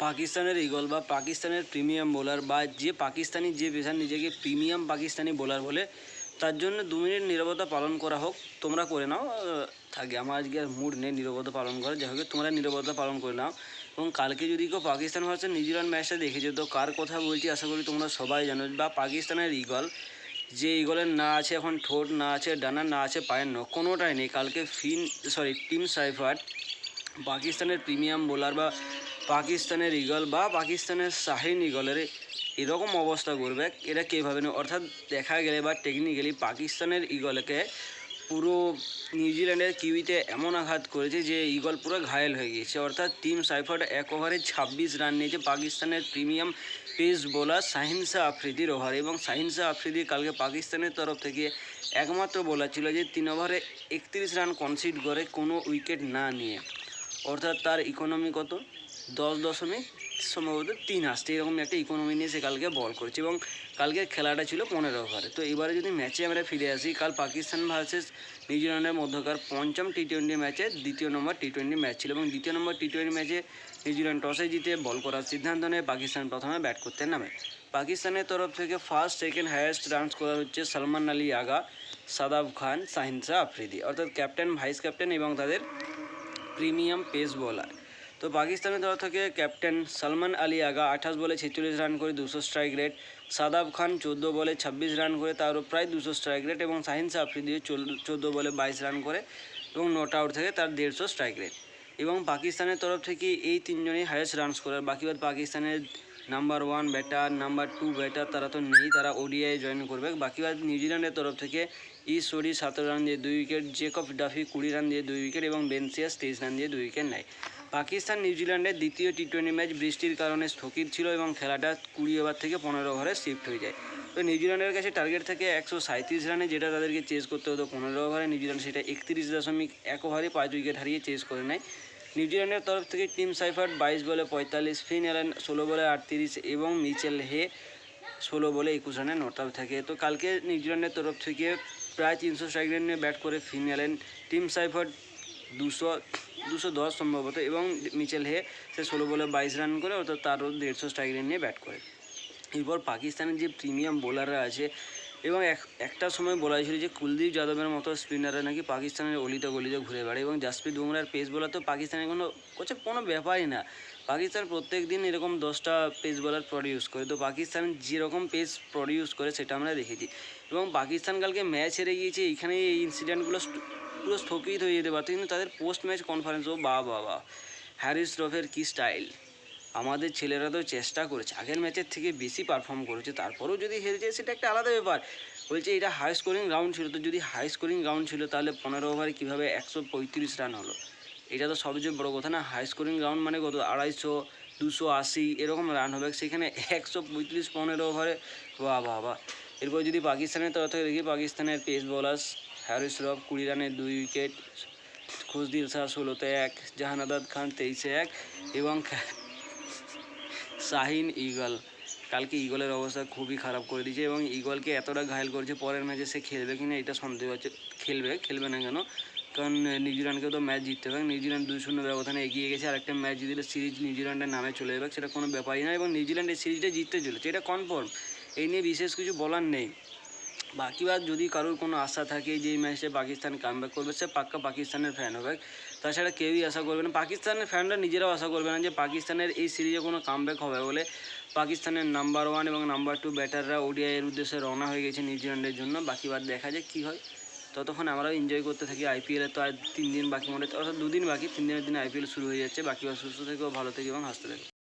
পাকিস্তানের ইগল বা পাকিস্তানের প্রিমিয়াম বোলার বা যে পাকিস্তানি যে পেশার নিজেকে প্রিমিয়াম পাকিস্তানি বোলার বলে, তার জন্য 2 মিনিট নীরবতা পালন করা হোক। তোমরা করে নাও, থাকে আমার আজকে আর মুড নেই নীরবতা পালন করা, যাই হোক তোমরা নীরবতা পালন করে নাও। এবং কালকে যদি কেউ পাকিস্তান ভার্সেস নিউজিল্যান্ড ম্যাচটা দেখেছে তো কার কথা বলছি আশা করি তোমরা সবাই জানো। বা পাকিস্তানের ইগল, যে ইগলের না আছে এখন ঠোঁট, না আছে ডানা, না আছে পায়ের নখ, কোনোটাই নেই। কালকে টিম সাইফার পাকিস্তানের প্রিমিয়াম বোলার বা পাকিস্তানের ইগল বা পাকিস্তানের শাহিন ইগলের এরকম অবস্থা করবে, এরা কীভাবে নেই। অর্থাৎ দেখা গেলে বা টেকনিক্যালি পাকিস্তানের ইগলকে পুরো নিউজিল্যান্ডের কিউইতে এমন আঘাত করেছে যে ইগল পুরো ঘায়েল হয়ে গিয়েছে। অর্থাৎ টিম সাইফার 1 ওভারে 26 রান নিয়েছে পাকিস্তানের premium pace bowler Shaheen Shah আফ্রিদির ওভারে। এবং শাহিন শাহ আফ্রিদি কালকে পাকিস্তানের তরফ থেকে একমাত্র বোলার ছিল যে 3 ওভারে 31 রান কনসিড করে কোনো উইকেট না নিয়ে। অর্থাৎ তার ইকোনমি কত, 10.3 আসছে, এরকম একটা ইকোনমি নিয়ে সে কালকে বল করেছে। এবং কালকের খেলাটা ছিল 15 ওভারে। তো এবারে যদি ম্যাচে আমরা ফিরে আসি, কাল পাকিস্তান ভার্সেস নিউজিল্যান্ডের মধ্যকার পঞ্চম টি20 ম্যাচে 2য় নম্বর টি20 ম্যাচ ছিল। এবং 2য় নম্বর টি20 ম্যাচে নিউজিল্যান্ড টসে জিতে বল করার সিদ্ধান্ত নেয়, পাকিস্তান প্রথমে ব্যাট করতে নামে। পাকিস্তানের তরফ থেকে first second highest run scorer হচ্ছে সলমান আলী আগা, সাদাব খান, শাহিন শাহ আফ্রিদি, অর্থাৎ ক্যাপ্টেন, ভাইস ক্যাপ্টেন এবং তাদের প্রিমিয়াম পেস বোলার। তো পাকিস্তানের তরফ থেকে ক্যাপ্টেন সলমান আলী আগা 28 বলে 46 রান করে 200 স্ট্রাইক রেট, সাদাব খান 14 বলে 26 রান করে তারও প্রায় 200 স্ট্রাইক রেট, এবং শাহিন শাহ আফ্রিদি 14 বলে 22 রান করে এবং নট আউট থেকে তার 150 স্ট্রাইক রেট। এবং পাকিস্তানের তরফ থেকে এই 3জনই হাইয়েস্ট রান স্কোরার। বাকিবাদ পাকিস্তানের নাম্বার 1 ব্যাটার, নাম্বার 2 ব্যাটার তারা তো নেই, তারা ওডিআই জয়েন করবে। বাকিবাদ নিউজিল্যান্ডের তরফ থেকে ইসোরি 17 রান দিয়ে 2 উইকেট, জেকব ডাফি 20 রান দিয়ে 2 উইকেট এবং বেন সিয়াস 23 রান দিয়ে 2 উইকেট নেয়। পাকিস্তান নিউজিল্যান্ডের দ্বিতীয় টি20 ম্যাচ বৃষ্টির কারণে স্থগিত ছিল এবং খেলাটা 20 ওভার থেকে 15 ওভারে শিফট হয়ে যায়। তো নিউজিল্যান্ডের কাছে টার্গেট থাকে 137 রানে, যেটা তাদেরকে চেস করতে হতো 15 ওভারে। নিউজিল্যান্ড সেটা 31.1 ওভারে 5 উইকেট হারিয়ে চেস করে নেয়। নিউজিল্যান্ডের তরফ থেকে টিম সাইফার 22 বলে 45, ফিন অ্যালেন 16 বলে 38 এবং মিচেল হে 16 বলে 21 রানে নট আউট থাকে। তো কালকে নিউজিল্যান্ডের তরফ থেকে প্রায় 300 স্ট্রাইক রেট নিয়ে ব্যাট করে ফিন অ্যালেন, টিম সাইফার 210 সম্ভবত, এবং মিচেল হে সে 16 বলে 22 রান করে, অর্থাৎ তারও 150 স্ট্রাইক রেট নিয়ে ব্যাট করে। এরপর পাকিস্তানের যে প্রিমিয়াম বোলাররা আছে, এবং একটা সময় বলা হয়েছিল যে কুলদীপ যাদবের মতো স্পিনাররা নাকি পাকিস্তানের অলিতে গলিতে ঘুরে বেড়ায়, এবং জাসপ্রীত বুমরার পেস বোলার তো পাকিস্তানের কোনো ব্যাপারই না। পাকিস্তান প্রত্যেক দিন এরকম 10টা পেস বোলার প্রডিউস করে। তো পাকিস্তান যেরকম পেস প্রডিউস করে সেটা আমরা দেখেছি। এবং পাকিস্তান কালকে ম্যাচ হেরে গিয়েছে, এইখানে এই ইনসিডেন্টগুলো পুরো স্থগিত হয়ে যেতে পারত, কিন্তু তাদের পোস্ট ম্যাচ কনফারেন্সও বাবা হ্যারিস রফের কী স্টাইল। আমাদের ছেলেরা তো চেষ্টা করেছে, আগের ম্যাচের থেকে বেশি পারফর্ম করেছে, তারপরেও যদি হেরে যায় সেটা একটা আলাদা ব্যাপার। বলছে এটা হাই স্কোরিং রাউন্ড ছিল, তো যদি হাই স্কোরিং রাউন্ড ছিল তাহলে 15 ওভারে কীভাবে 135 রান হলো, এটা তো সবচেয়ে বড় কথা না। হাই স্কোরিং রাউন্ড মানে কত, 250, 280 এরকম রান হবে, সেখানে 135 15 ওভারে, বাহ। এরপর যদি পাকিস্তানের তরফ থেকে দেখি, পাকিস্তানের পেস বোলার হ্যারিস রফ 20 রানে 2 উইকেট, খুশদিল শাহ 16-তে 1, জাহানাদাদ খান 23-এ 1 এবং শাহিন ইগল। কালকে ইগলের অবস্থা খুবই খারাপ করে দিয়েছে এবং ইগলকে এতটা ঘায়েল করেছে, পরের ম্যাচে সে খেলবে কি না এটা সন্দেহ আছে। খেলবে না কেন, কারণ নিউজিল্যান্ডকেও তো ম্যাচ জিততে হবে। নিউজিল্যান্ড 2-0 ব্যবধানে এগিয়ে গেছে, আর একটা ম্যাচ জিতলে সিরিজ নিউজিল্যান্ডের নামে চলে যাবে, সেটা কোনো ব্যাপারই না। এবং নিউজিল্যান্ড এই সিরিজটা জিততে চলেছে, এটা কনফার্ম, এই নিয়ে বিশেষ কিছু বলার নেই। বাকিবার যদি কারোর কোনো আশা থাকে যে এই ম্যাচে পাকিস্তান কামব্যাক করবে, সে পাক্কা পাকিস্তানের ফ্যান হবে, তাছাড়া কেউই আশা করবে না। পাকিস্তানের ফ্যানরা নিজেরাও আশা করবে না যে পাকিস্তানের এই সিরিজে কোনো কামব্যাক হবে বলে। পাকিস্তানের নাম্বার 1 এবং নাম্বার 2 ব্যাটাররা ওডিআইয়ের উদ্দেশ্যে রওনা হয়ে গেছে নিউজিল্যান্ডের জন্য। বাকিবার দেখা যাক কী হয়। ততক্ষণ আমরাও এনজয় করতে থাকি। আইপিএলে তো আর 3 দিন বাকি, অর্থাৎ 2 দিন বাকি, 3 দিনের দিনে আইপিএল শুরু হয়ে যাচ্ছে। বাকিবার সুস্থ থেকেও, ভালো থেকে এবং হাসতে থাকে।